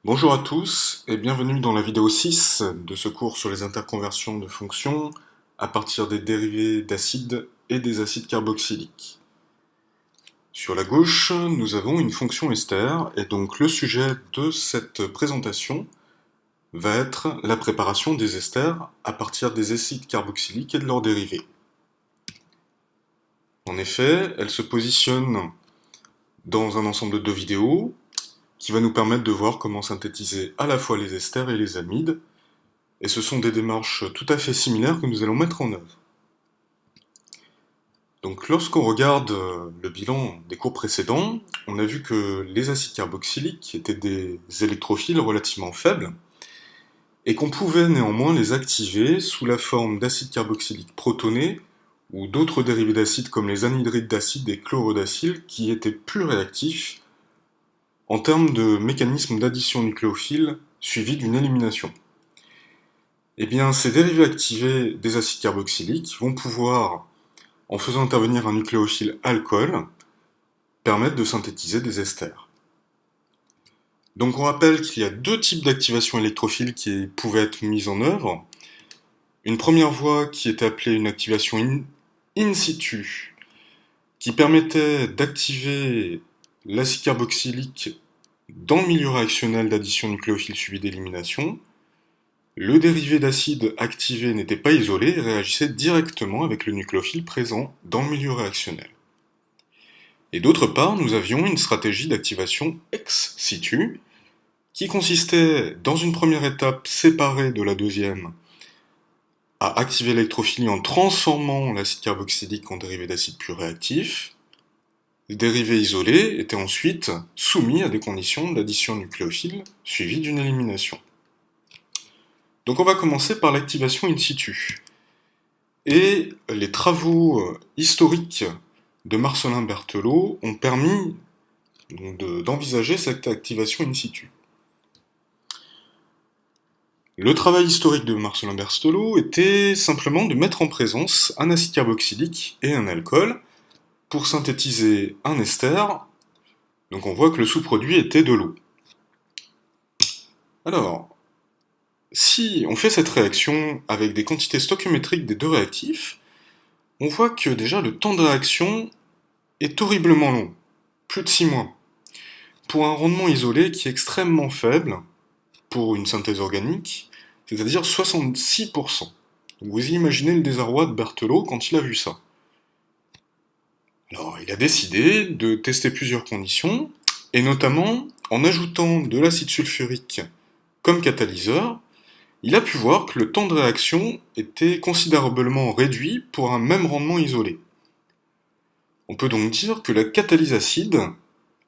Bonjour à tous et bienvenue dans la vidéo 6 de ce cours sur les interconversions de fonctions à partir des dérivés d'acides et des acides carboxyliques. Sur la gauche, nous avons une fonction ester et donc le sujet de cette présentation va être la préparation des esters à partir des acides carboxyliques et de leurs dérivés. En effet, elle se positionne dans un ensemble de deux vidéos qui va nous permettre de voir comment synthétiser à la fois les esters et les amides, et ce sont des démarches tout à fait similaires que nous allons mettre en œuvre. Donc lorsqu'on regarde le bilan des cours précédents, on a vu que les acides carboxyliques étaient des électrophiles relativement faibles, et qu'on pouvait néanmoins les activer sous la forme d'acides carboxyliques protonés, ou d'autres dérivés d'acide comme les anhydrides d'acide et chlorodacyle qui étaient plus réactifs en termes de mécanisme d'addition nucléophile suivi d'une élimination. Eh bien, ces dérivés activés des acides carboxyliques vont pouvoir, en faisant intervenir un nucléophile alcool, permettre de synthétiser des esters. Donc on rappelle qu'il y a deux types d'activation électrophile qui pouvaient être mises en œuvre. Une première voie qui était appelée une activation in situ, qui permettait d'activer l'acide carboxylique dans le milieu réactionnel d'addition nucléophile suivi d'élimination. Le dérivé d'acide activé n'était pas isolé et réagissait directement avec le nucléophile présent dans le milieu réactionnel. Et d'autre part, nous avions une stratégie d'activation ex situ, qui consistait, dans une première étape séparée de la deuxième, à activer l'électrophilie en transformant l'acide carboxylique en dérivé d'acide plus réactif. Les dérivés isolés étaient ensuite soumis à des conditions d'addition nucléophile suivies d'une élimination. Donc on va commencer par l'activation in situ. Et les travaux historiques de Marcellin Berthelot ont permis d'envisager cette activation in situ. Le travail historique de Marcellin Berthelot était simplement de mettre en présence un acide carboxylique et un alcool pour synthétiser un ester. Donc on voit que le sous-produit était de l'eau. Alors, si on fait cette réaction avec des quantités stoichiométriques des deux réactifs, on voit que déjà le temps de réaction est horriblement long, plus de 6 mois, pour un rendement isolé qui est extrêmement faible pour une synthèse organique, c'est-à-dire 66%. Donc vous imaginez le désarroi de Berthelot quand il a vu ça. Alors il a décidé de tester plusieurs conditions, et notamment en ajoutant de l'acide sulfurique comme catalyseur, il a pu voir que le temps de réaction était considérablement réduit pour un même rendement isolé. On peut donc dire que la catalyse acide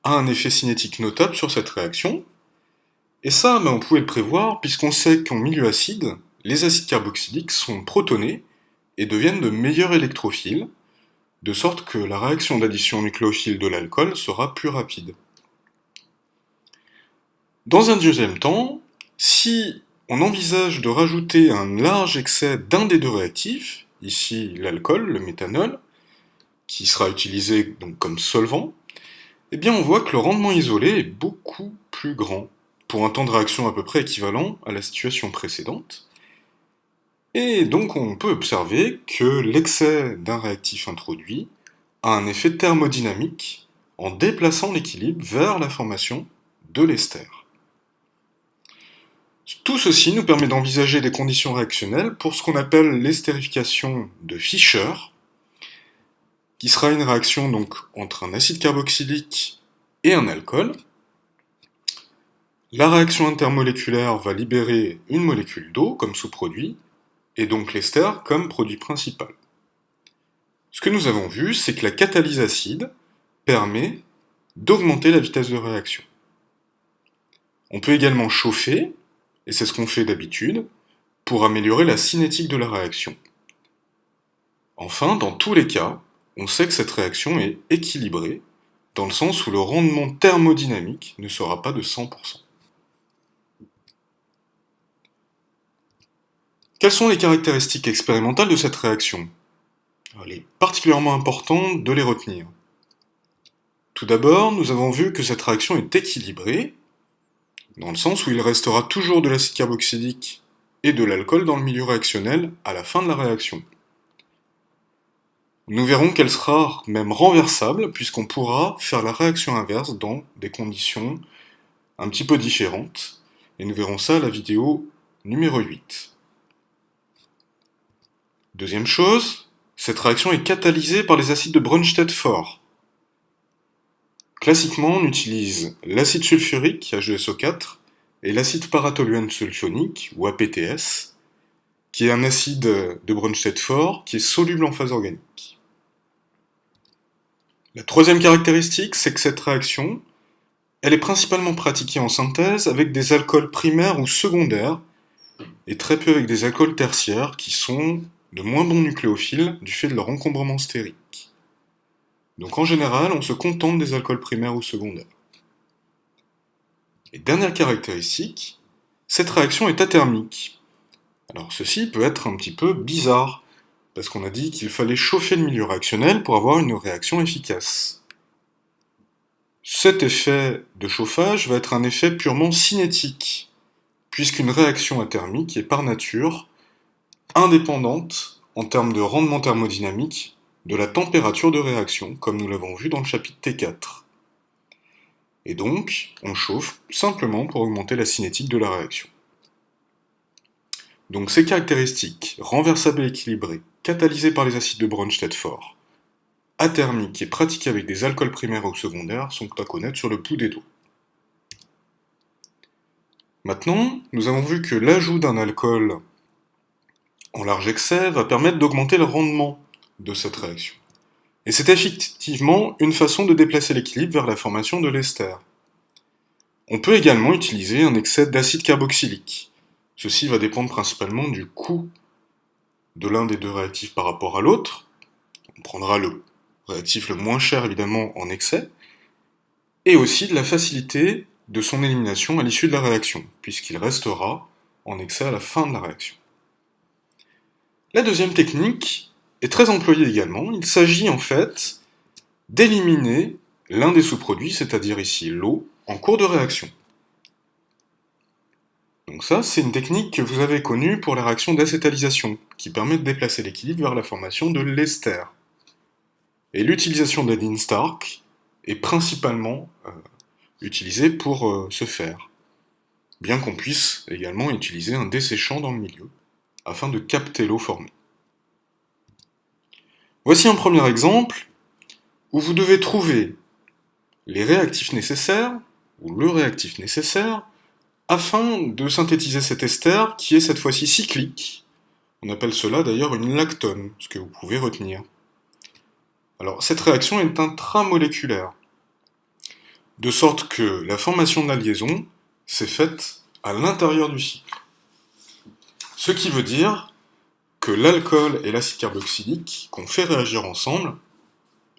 a un effet cinétique notable sur cette réaction, et ça, on pouvait le prévoir puisqu'on sait qu'en milieu acide, les acides carboxyliques sont protonés et deviennent de meilleurs électrophiles, de sorte que la réaction d'addition nucléophile de l'alcool sera plus rapide. Dans un deuxième temps, si on envisage de rajouter un large excès d'un des deux réactifs, ici l'alcool, le méthanol, qui sera utilisé donc comme solvant, eh bien on voit que le rendement isolé est beaucoup plus grand, pour un temps de réaction à peu près équivalent à la situation précédente. Et donc on peut observer que l'excès d'un réactif introduit a un effet thermodynamique en déplaçant l'équilibre vers la formation de l'ester. Tout ceci nous permet d'envisager des conditions réactionnelles pour ce qu'on appelle l'estérification de Fischer, qui sera une réaction donc entre un acide carboxylique et un alcool. La réaction intermoléculaire va libérer une molécule d'eau comme sous-produit, et donc l'ester comme produit principal. Ce que nous avons vu, c'est que la catalyse acide permet d'augmenter la vitesse de réaction. On peut également chauffer, et c'est ce qu'on fait d'habitude, pour améliorer la cinétique de la réaction. Enfin, dans tous les cas, on sait que cette réaction est équilibrée, dans le sens où le rendement thermodynamique ne sera pas de 100%. Quelles sont les caractéristiques expérimentales de cette réaction? Il est particulièrement important de les retenir. Tout d'abord, nous avons vu que cette réaction est équilibrée, dans le sens où il restera toujours de l'acide carboxylique et de l'alcool dans le milieu réactionnel à la fin de la réaction. Nous verrons qu'elle sera même renversable puisqu'on pourra faire la réaction inverse dans des conditions un petit peu différentes, et nous verrons ça à la vidéo numéro 8. Deuxième chose, cette réaction est catalysée par les acides de Brønsted forts. Classiquement, on utilise l'acide sulfurique, H2SO4, et l'acide paratoluène sulfonique, ou APTS, qui est un acide de Brønsted fort qui est soluble en phase organique. La troisième caractéristique, c'est que cette réaction, elle est principalement pratiquée en synthèse avec des alcools primaires ou secondaires, et très peu avec des alcools tertiaires qui sont de moins bons nucléophiles du fait de leur encombrement stérique. Donc en général, on se contente des alcools primaires ou secondaires. Et dernière caractéristique, cette réaction est athermique. Alors ceci peut être un petit peu bizarre, parce qu'on a dit qu'il fallait chauffer le milieu réactionnel pour avoir une réaction efficace. Cet effet de chauffage va être un effet purement cinétique, puisqu'une réaction athermique est par nature indépendante en termes de rendement thermodynamique de la température de réaction, comme nous l'avons vu dans le chapitre T4. Et donc, on chauffe simplement pour augmenter la cinétique de la réaction. Donc ces caractéristiques, renversables et équilibrées, catalysées par les acides de Brønsted forts, athermiques et pratiquées avec des alcools primaires ou secondaires, sont à connaître sur le pouls des doigts. Maintenant, nous avons vu que l'ajout d'un alcool en large excès va permettre d'augmenter le rendement de cette réaction. Et c'est effectivement une façon de déplacer l'équilibre vers la formation de l'ester. On peut également utiliser un excès d'acide carboxylique. Ceci va dépendre principalement du coût de l'un des deux réactifs par rapport à l'autre. On prendra le réactif le moins cher évidemment en excès, et aussi de la facilité de son élimination à l'issue de la réaction, puisqu'il restera en excès à la fin de la réaction. La deuxième technique est très employée également. Il s'agit en fait d'éliminer l'un des sous-produits, c'est-à-dire ici l'eau, en cours de réaction. Donc ça, c'est une technique que vous avez connue pour la réaction d'acétalisation, qui permet de déplacer l'équilibre vers la formation de l'ester. Et l'utilisation d'Edwin Stark est principalement utilisée pour ce faire, bien qu'on puisse également utiliser un desséchant dans le milieu, afin de capter l'eau formée. Voici un premier exemple où vous devez trouver les réactifs nécessaires, ou le réactif nécessaire, afin de synthétiser cet ester qui est cette fois-ci cyclique. On appelle cela d'ailleurs une lactone, ce que vous pouvez retenir. Alors cette réaction est intramoléculaire, de sorte que la formation de la liaison s'est faite à l'intérieur du cycle. Ce qui veut dire que l'alcool et l'acide carboxylique qu'on fait réagir ensemble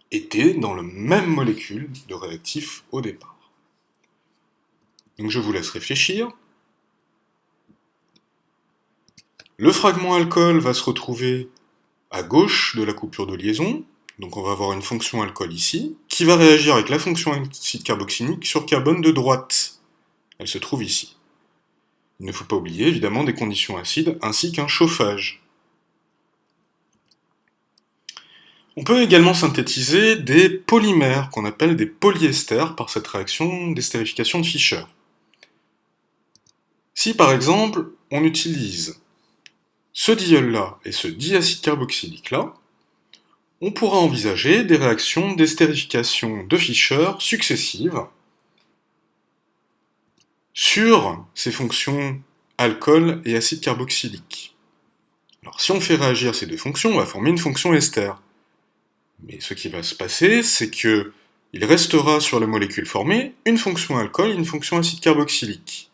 étaient dans la même molécule de réactif au départ. Donc je vous laisse réfléchir. Le fragment alcool va se retrouver à gauche de la coupure de liaison, donc on va avoir une fonction alcool ici, qui va réagir avec la fonction acide carboxylique sur carbone de droite. Elle se trouve ici. Il ne faut pas oublier évidemment des conditions acides ainsi qu'un chauffage. On peut également synthétiser des polymères qu'on appelle des polyesters par cette réaction d'estérification de Fischer. Si par exemple on utilise ce diol-là et ce diacide carboxylique-là, on pourra envisager des réactions d'estérification de Fischer successives sur ces fonctions alcool et acide carboxylique. Alors si on fait réagir ces deux fonctions, on va former une fonction ester. Mais ce qui va se passer, c'est que il restera sur la molécule formée une fonction alcool et une fonction acide carboxylique.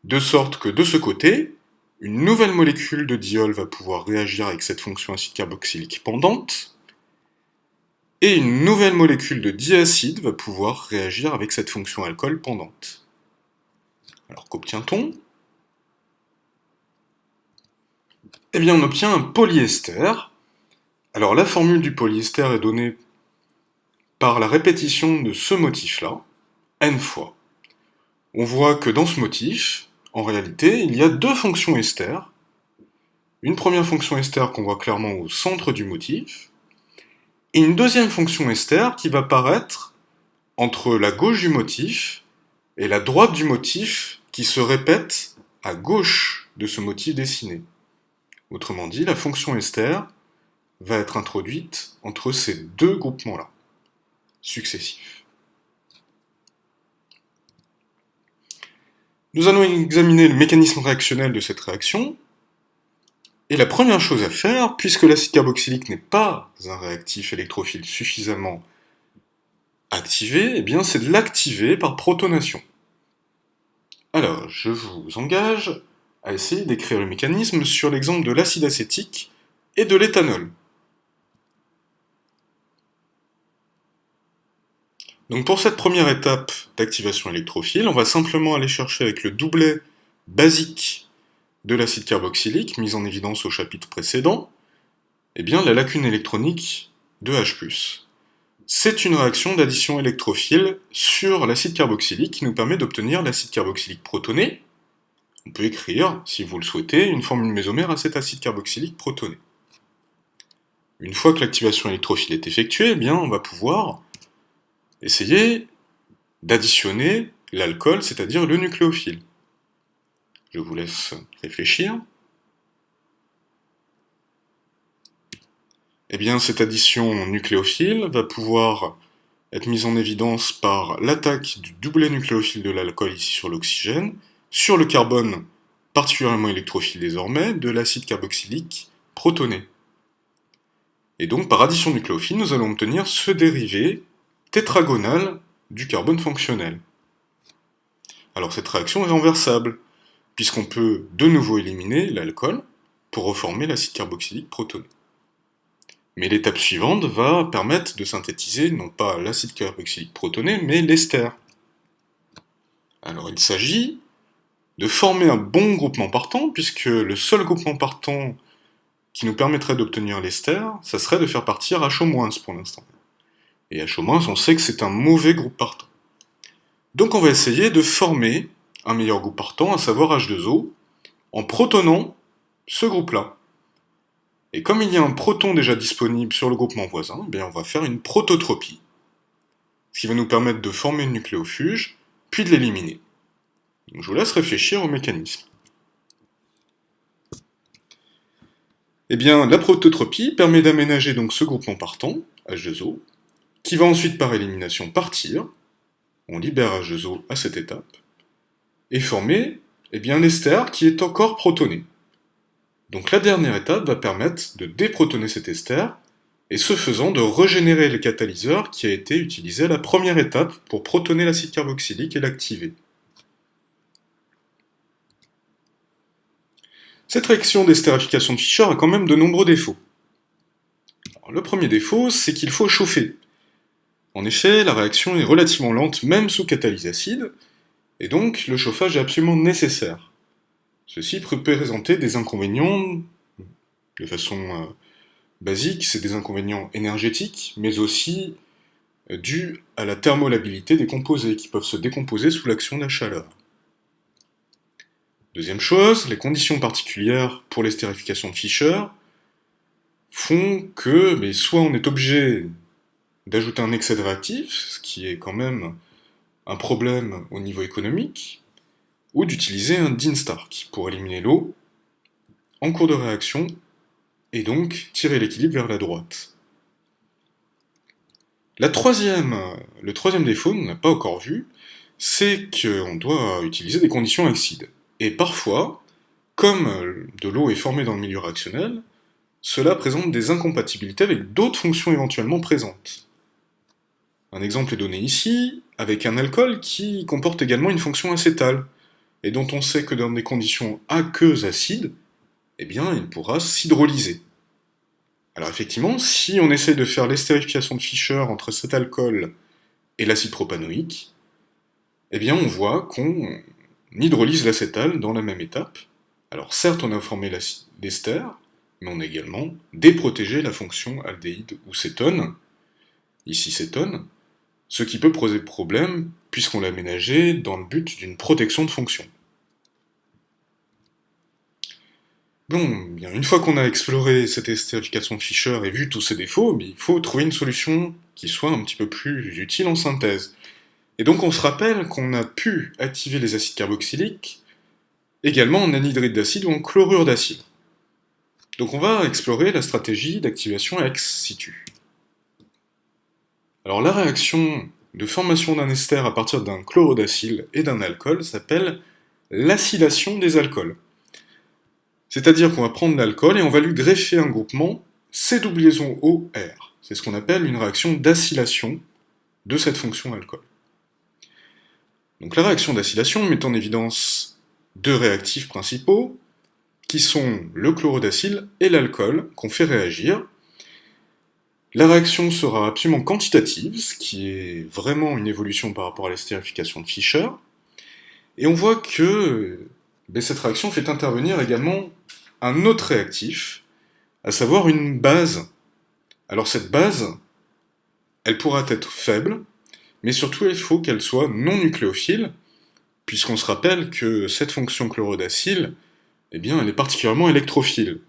De sorte que de ce côté, une nouvelle molécule de diol va pouvoir réagir avec cette fonction acide carboxylique pendante, et une nouvelle molécule de diacide va pouvoir réagir avec cette fonction alcool pendante. Alors qu'obtient-on? Eh bien on obtient un polyester. Alors la formule du polyester est donnée par la répétition de ce motif-là, n fois. on voit que dans ce motif, en réalité, il y a deux fonctions ester. Une première fonction ester qu'on voit clairement au centre du motif, et une deuxième fonction ester qui va apparaître entre la gauche du motif et la droite du motif qui se répète à gauche de ce motif dessiné. Autrement dit, la fonction ester va être introduite entre ces deux groupements-là, successifs. Nous allons examiner le mécanisme réactionnel de cette réaction. Et la première chose à faire, puisque l'acide carboxylique n'est pas un réactif électrophile suffisamment activé, eh bien c'est de l'activer par protonation. Alors, je vous engage à essayer d'écrire le mécanisme sur l'exemple de l'acide acétique et de l'éthanol. Donc pour cette première étape d'activation électrophile, on va simplement aller chercher avec le doublet basique de l'acide carboxylique, mis en évidence au chapitre précédent, eh bien la lacune électronique de H+. C'est une réaction d'addition électrophile sur l'acide carboxylique qui nous permet d'obtenir l'acide carboxylique protoné. On peut écrire, si vous le souhaitez, une formule mésomère à cet acide carboxylique protoné. Une fois que l'activation électrophile est effectuée, eh bien on va pouvoir essayer d'additionner l'alcool, c'est-à-dire le nucléophile. Je vous laisse réfléchir. Eh bien, cette addition nucléophile va pouvoir être mise en évidence par l'attaque du doublet nucléophile de l'alcool ici sur l'oxygène, sur le carbone particulièrement électrophile désormais, de l'acide carboxylique protoné. Et donc, par addition nucléophile, nous allons obtenir ce dérivé tétragonal du carbone fonctionnel. Alors cette réaction est renversable, puisqu'on peut de nouveau éliminer l'alcool pour reformer l'acide carboxylique protoné. Mais l'étape suivante va permettre de synthétiser non pas l'acide carboxylique protoné, mais l'ester. Alors il s'agit de former un bon groupement partant, puisque le seul groupement partant qui nous permettrait d'obtenir l'ester, ça serait de faire partir HO- pour l'instant. Et HO-, on sait que c'est un mauvais groupe partant. Donc on va essayer de former un meilleur groupe partant, à savoir H2O, en protonnant ce groupe-là. Et comme il y a un proton déjà disponible sur le groupement voisin, eh bien on va faire une prototropie, ce qui va nous permettre de former une nucléofuge, puis de l'éliminer. Donc je vous laisse réfléchir au mécanisme. Eh bien, la prototropie permet d'aménager donc ce groupement partant, H2O, qui va ensuite par élimination partir, on libère H2O à cette étape, et former l'ester qui est encore protoné. Donc la dernière étape va permettre de déprotoner cet ester, et ce faisant de régénérer le catalyseur qui a été utilisé à la première étape pour protoner l'acide carboxylique et l'activer. Cette réaction d'estérification de Fischer a quand même de nombreux défauts. Alors, le premier défaut, c'est qu'il faut chauffer. En effet, la réaction est relativement lente même sous catalyse acide, et donc le chauffage est absolument nécessaire. Ceci peut présenter des inconvénients, de façon basique, c'est des inconvénients énergétiques, mais aussi dus à la thermolabilité des composés, qui peuvent se décomposer sous l'action de la chaleur. Deuxième chose, les conditions particulières pour l'estérification de Fischer font que soit on est obligé d'ajouter un excès de réactif, ce qui est quand même un problème au niveau économique, ou d'utiliser un Dean-Stark pour éliminer l'eau en cours de réaction et donc tirer l'équilibre vers la droite. Le troisième défaut, on n'a pas encore vu, c'est qu'on doit utiliser des conditions acides. Et parfois, comme de l'eau est formée dans le milieu réactionnel, cela présente des incompatibilités avec d'autres fonctions éventuellement présentes. Un exemple est donné ici, avec un alcool qui comporte également une fonction acétale, et dont on sait que dans des conditions aqueuses acides, il pourra s'hydrolyser. Alors effectivement, si on essaie de faire l'estérification de Fischer entre cet alcool et l'acide propanoïque, on voit qu'on hydrolyse l'acétale dans la même étape. Alors certes, on a formé l'ester, mais on a également déprotégé la fonction aldéhyde ou cétone, ici cétone, ce qui peut poser problème, puisqu'on l'a aménagé dans le but d'une protection de fonction. Bon, bien, une fois qu'on a exploré cette estérification de Fischer et vu tous ses défauts, il faut trouver une solution qui soit un petit peu plus utile en synthèse. Et donc on se rappelle qu'on a pu activer les acides carboxyliques également en anhydride d'acide ou en chlorure d'acide. Donc on va explorer la stratégie d'activation ex situ. Alors la réaction de formation d'un ester à partir d'un chlorodacyle et d'un alcool s'appelle l'acylation des alcools. C'est-à-dire qu'on va prendre l'alcool et on va lui greffer un groupement C double OR. C'est ce qu'on appelle une réaction d'acylation de cette fonction alcool. Donc la réaction d'acylation met en évidence deux réactifs principaux, qui sont le chlorodacyle et l'alcool, qu'on fait réagir. La réaction sera absolument quantitative, ce qui est vraiment une évolution par rapport à l'estérification de Fischer. Et on voit que cette réaction fait intervenir également un autre réactif, à savoir une base. Alors cette base, elle pourra être faible, mais surtout il faut qu'elle soit non nucléophile, puisqu'on se rappelle que cette fonction chlorodacyle, elle est particulièrement électrophile.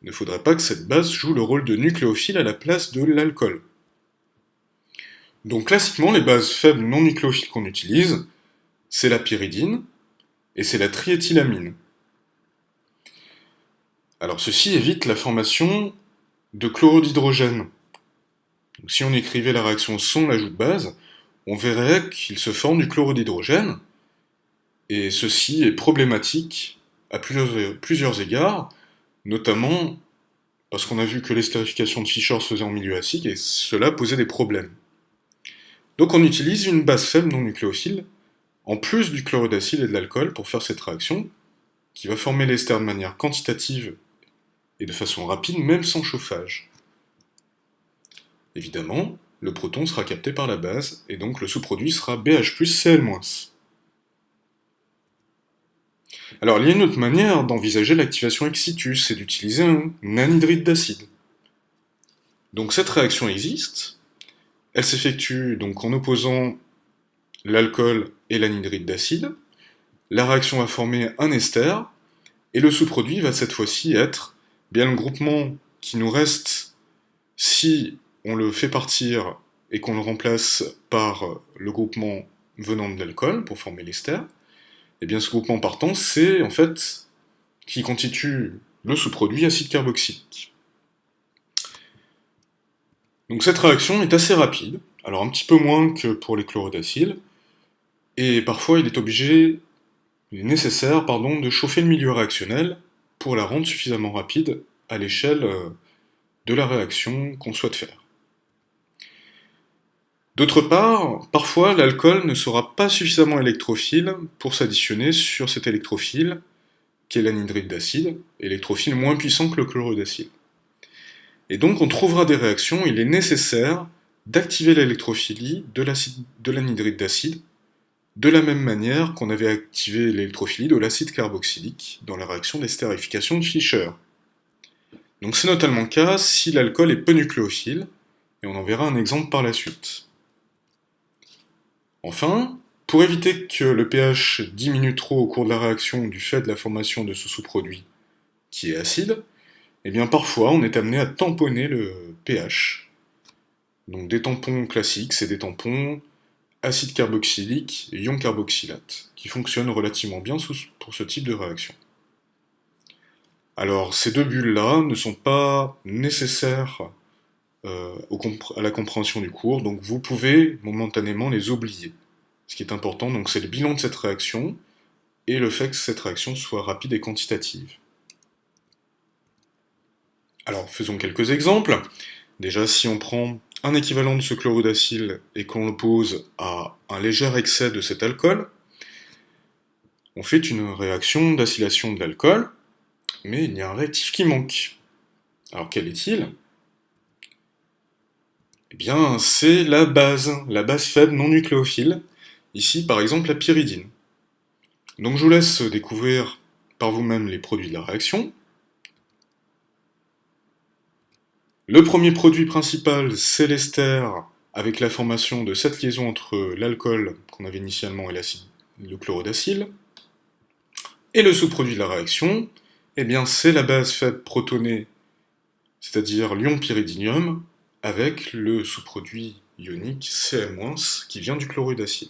Il ne faudrait pas que cette base joue le rôle de nucléophile à la place de l'alcool. Donc classiquement, les bases faibles non nucléophiles qu'on utilise, c'est la pyridine et c'est la triéthylamine. Alors ceci évite la formation de chlorure d'hydrogène. Si on écrivait la réaction sans l'ajout de base, on verrait qu'il se forme du chlorure d'hydrogène, et ceci est problématique à plusieurs égards, notamment parce qu'on a vu que l'estérification de Fischer se faisait en milieu acide, et cela posait des problèmes. Donc on utilise une base faible non nucléophile, en plus du chlorodacyle et de l'alcool, pour faire cette réaction, qui va former l'ester de manière quantitative et de façon rapide, même sans chauffage. Évidemment, le proton sera capté par la base, et donc le sous-produit sera BH plus Cl-. Alors il y a une autre manière d'envisager l'activation ex situ, c'est d'utiliser un anhydride d'acide. Donc cette réaction existe, elle s'effectue donc en opposant l'alcool et l'anhydride d'acide, la réaction va former un ester, et le sous-produit va cette fois-ci être le groupement qui nous reste si on le fait partir et qu'on le remplace par le groupement venant de l'alcool pour former l'ester. Ce groupement partant, c'est en fait qui constitue le sous-produit acide carboxylique. Donc cette réaction est assez rapide, alors un petit peu moins que pour les chlorodacyles, et parfois il est nécessaire de chauffer le milieu réactionnel pour la rendre suffisamment rapide à l'échelle de la réaction qu'on souhaite faire. D'autre part, parfois l'alcool ne sera pas suffisamment électrophile pour s'additionner sur cet électrophile qui est l'anhydride d'acide, électrophile moins puissant que le chlorodacyle. Et donc on trouvera des réactions où il est nécessaire d'activer l'électrophilie de l'anhydride d'acide de la même manière qu'on avait activé l'électrophilie de l'acide carboxylique dans la réaction d'estérification de Fischer. Donc c'est notamment le cas si l'alcool est peu nucléophile, et on en verra un exemple par la suite. Enfin, pour éviter que le pH diminue trop au cours de la réaction du fait de la formation de ce sous-produit qui est acide, parfois on est amené à tamponner le pH. Donc des tampons classiques, c'est des tampons acide carboxylique et ion carboxylate, qui fonctionnent relativement bien pour ce type de réaction. Alors ces deux bulles-là ne sont pas nécessaires à la compréhension du cours, donc vous pouvez momentanément les oublier. Ce qui est important, donc, c'est le bilan de cette réaction, et le fait que cette réaction soit rapide et quantitative. Alors faisons quelques exemples. Déjà, si on prend un équivalent de ce chlorodacyle et qu'on l'oppose à un léger excès de cet alcool, on fait une réaction d'acylation de l'alcool, mais il y a un réactif qui manque. Alors quel est-il ? C'est la base faible non nucléophile, ici par exemple la pyridine. Donc je vous laisse découvrir par vous-même les produits de la réaction. Le premier produit principal, c'est l'ester avec la formation de cette liaison entre l'alcool qu'on avait initialement et le chlorodacyle. Et le sous-produit de la réaction, eh bien c'est la base faible protonée, c'est-à-dire l'ion pyridinium, avec le sous-produit ionique Cl- qui vient du chlorodacyle.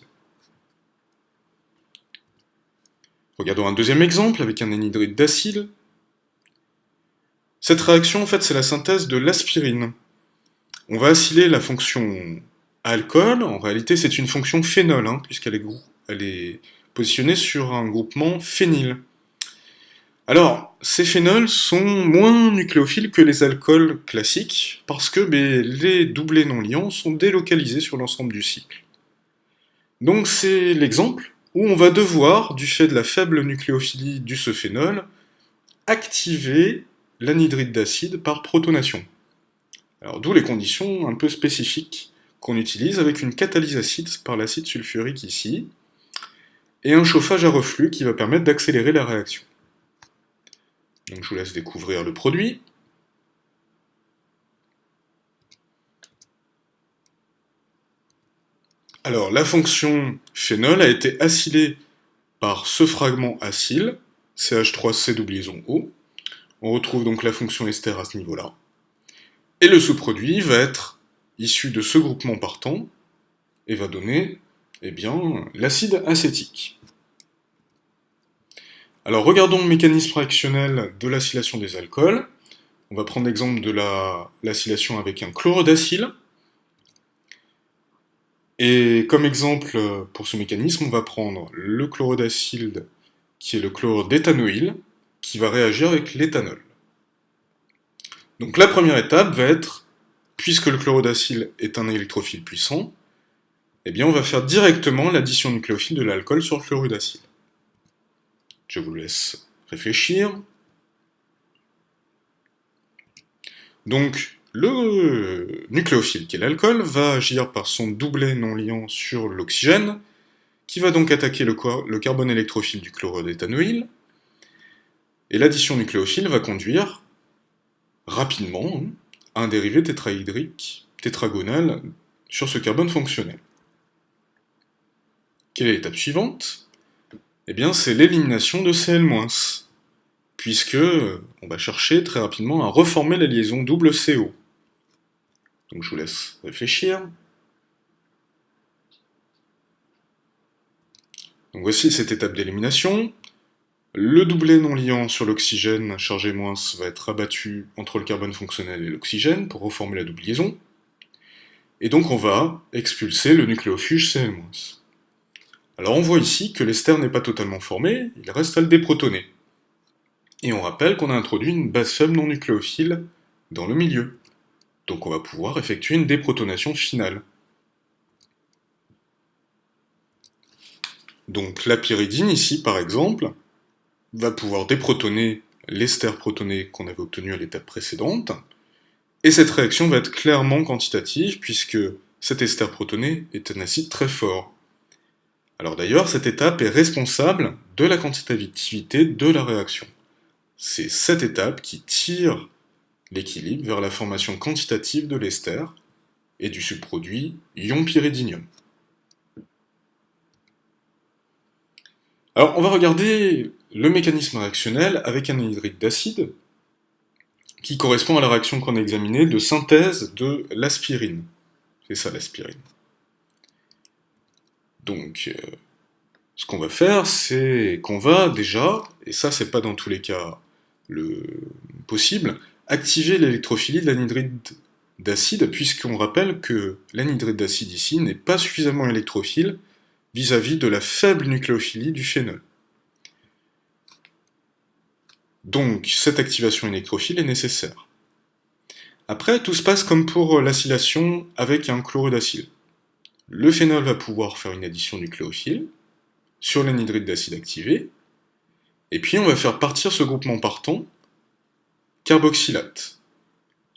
Regardons un deuxième exemple avec un anhydride d'acide. Cette réaction, en fait, c'est la synthèse de l'aspirine. On va acyler la fonction alcool, en réalité c'est une fonction phénol, puisqu'elle est positionnée sur un groupement phényl. Alors, ces phénols sont moins nucléophiles que les alcools classiques, parce que les doublés non liants sont délocalisés sur l'ensemble du cycle. Donc c'est l'exemple où on va devoir, du fait de la faible nucléophilie du ce phénol, activer l'anhydride d'acide par protonation. Alors d'où les conditions un peu spécifiques qu'on utilise avec une catalyse acide par l'acide sulfurique ici, et un chauffage à reflux qui va permettre d'accélérer la réaction. Donc je vous laisse découvrir le produit. Alors la fonction phénol a été acylée par ce fragment acyle, CH3C double liaison O. On retrouve donc la fonction ester à ce niveau-là. Et le sous-produit va être issu de ce groupement partant et va donner l'acide acétique. Alors regardons le mécanisme réactionnel de l'acylation des alcools. On va prendre l'exemple de l'acylation avec un chlorodacyle. Et comme exemple pour ce mécanisme, on va prendre le chlorodacyle qui est le chlore d'éthanoïl, qui va réagir avec l'éthanol. Donc la première étape va être, puisque le chlorodacyle est un électrophile puissant, eh bien on va faire directement l'addition nucléophile de l'alcool sur le chlorodacyle. Je vous laisse réfléchir. Donc le nucléophile, qui est l'alcool, va agir par son doublet non liant sur l'oxygène, qui va donc attaquer le carbone électrophile du chlorure d'éthanoïl, et l'addition nucléophile va conduire rapidement à un dérivé tétrahydrique tétragonal sur ce carbone fonctionnel. Quelle est l'étape suivante? Eh bien, c'est l'élimination de Cl-, puisque on va chercher très rapidement à reformer la liaison double CO. Donc je vous laisse réfléchir. Donc voici cette étape d'élimination. Le doublet non liant sur l'oxygène chargé moins va être rabattu entre le carbone fonctionnel et l'oxygène pour reformer la double liaison. Et donc on va expulser le nucléofuge Cl-. Alors on voit ici que l'ester n'est pas totalement formé, il reste à le déprotoner. Et on rappelle qu'on a introduit une base faible non nucléophile dans le milieu. Donc on va pouvoir effectuer une déprotonation finale. Donc la pyridine ici par exemple va pouvoir déprotoner l'ester protoné qu'on avait obtenu à l'étape précédente, et cette réaction va être clairement quantitative puisque cet ester protoné est un acide très fort. Alors d'ailleurs, cette étape est responsable de la quantitativité de la réaction. C'est cette étape qui tire l'équilibre vers la formation quantitative de l'ester et du subproduit ion pyridinium. Alors on va regarder le mécanisme réactionnel avec un anhydride d'acide qui correspond à la réaction qu'on a examinée de synthèse de l'aspirine. C'est ça l'aspirine. Donc ce qu'on va faire, c'est qu'on va déjà, et ça c'est pas dans tous les cas possible, activer l'électrophilie de l'anhydride d'acide, puisqu'on rappelle que l'anhydride d'acide ici n'est pas suffisamment électrophile vis-à-vis de la faible nucléophilie du phénol. Donc cette activation électrophile est nécessaire. Après, tout se passe comme pour l'acylation avec un chlorodacyle. Le phénol va pouvoir faire une addition nucléophile sur l'anhydride d'acide activé, et puis on va faire partir ce groupement partant carboxylate.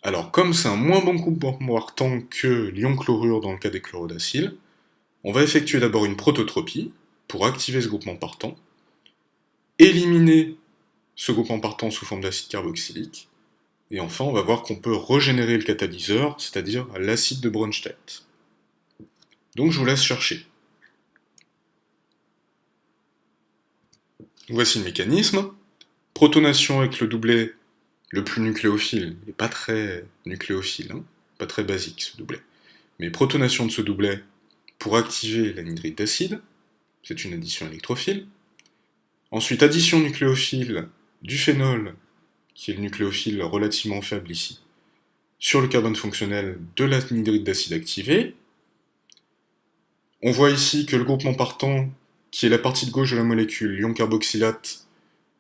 Alors comme c'est un moins bon groupement partant que l'ion chlorure dans le cas des chlorodacyles, on va effectuer d'abord une prototropie pour activer ce groupement partant, éliminer ce groupement partant sous forme d'acide carboxylique, et enfin on va voir qu'on peut régénérer le catalyseur, c'est-à-dire l'acide de Bronsted. Donc je vous laisse chercher. Voici le mécanisme. Protonation avec le doublet le plus nucléophile, et pas très nucléophile, hein, pas très basique ce doublet. Mais protonation de ce doublet pour activer l'anhydride d'acide, c'est une addition électrophile. Ensuite, addition nucléophile du phénol, qui est le nucléophile relativement faible ici, sur le carbone fonctionnel de l'anhydride d'acide activé. On voit ici que le groupement partant, qui est la partie de gauche de la molécule, l'ion carboxylate,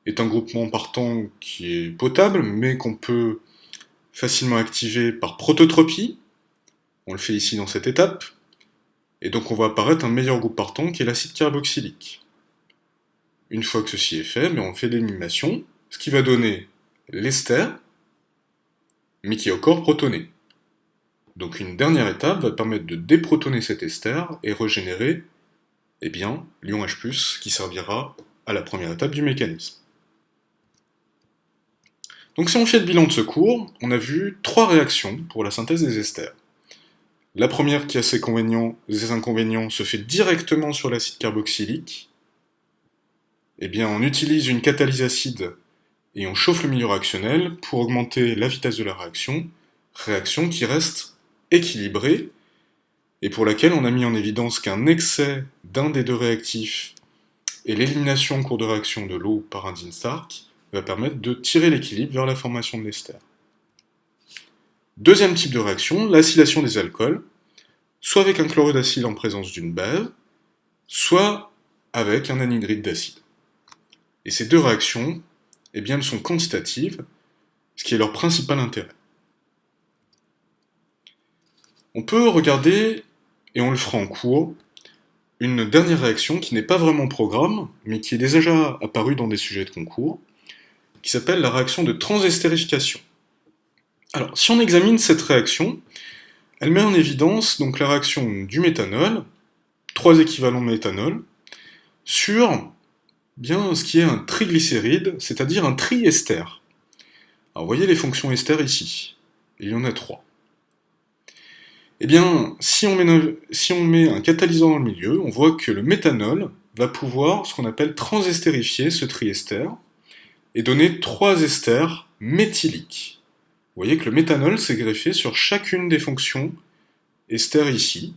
est un groupement partant qui est potable, mais qu'on peut facilement activer par prototropie. On le fait ici dans cette étape. Et donc on va apparaître un meilleur groupe partant qui est l'acide carboxylique. Une fois que ceci est fait, on fait l'élimination, ce qui va donner l'ester, mais qui est encore protoné. Donc une dernière étape va permettre de déprotoner cet ester et régénérer l'ion H+, qui servira à la première étape du mécanisme. Donc si on fait le bilan de ce cours, on a vu 3 réactions pour la synthèse des esters. La première qui a ses inconvénients se fait directement sur l'acide carboxylique. On utilise une catalyse acide et on chauffe le milieu réactionnel pour augmenter la vitesse de la réaction qui reste équilibrée et pour laquelle on a mis en évidence qu'un excès d'un des deux réactifs et l'élimination en cours de réaction de l'eau par un Dinstark va permettre de tirer l'équilibre vers la formation de l'ester. Deuxième type de réaction, l'acylation des alcools, soit avec un chlorure d'acide en présence d'une base, soit avec un anhydride d'acide. Et ces deux réactions, elles sont quantitatives, ce qui est leur principal intérêt. On peut regarder, et on le fera en cours, une dernière réaction qui n'est pas vraiment programme, mais qui est déjà apparue dans des sujets de concours, qui s'appelle la réaction de transestérification. Alors, si on examine cette réaction, elle met en évidence donc la réaction du méthanol, 3 équivalents de méthanol, sur ce qui est un triglycéride, c'est-à-dire un triester. Alors, vous voyez les fonctions ester ici. Il y en a 3. Si on met un catalyseur dans le milieu, on voit que le méthanol va pouvoir, ce qu'on appelle transestérifier ce triester, et donner 3 esters méthyliques. Vous voyez que le méthanol s'est greffé sur chacune des fonctions ester ici,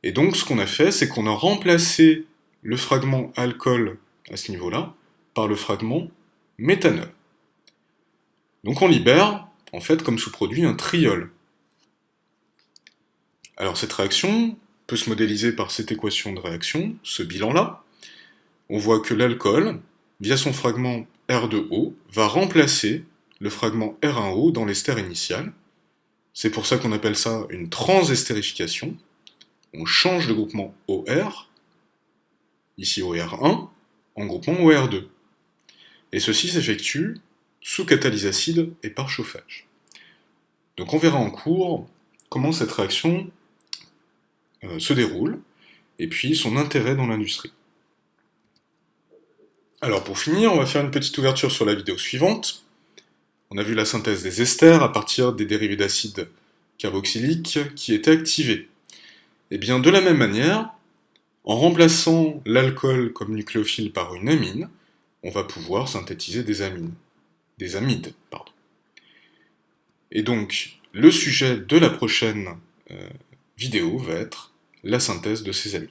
et donc ce qu'on a fait, c'est qu'on a remplacé le fragment alcool à ce niveau-là par le fragment méthanol. Donc on libère, en fait, comme sous-produit, un triol. Alors cette réaction peut se modéliser par cette équation de réaction, ce bilan-là. On voit que l'alcool, via son fragment R2O, va remplacer le fragment R1O dans l'ester initial. C'est pour ça qu'on appelle ça une transestérification. On change de groupement OR, ici OR1, en groupement OR2. Et ceci s'effectue sous catalyse acide et par chauffage. Donc on verra en cours comment cette réaction se déroule, et puis son intérêt dans l'industrie. Alors pour finir, on va faire une petite ouverture sur la vidéo suivante. On a vu la synthèse des esters à partir des dérivés d'acide carboxylique qui étaient activés. De la même manière, en remplaçant l'alcool comme nucléophile par une amine, on va pouvoir synthétiser des amides. Et donc, le sujet de la prochaine vidéo va être la synthèse de ces amides.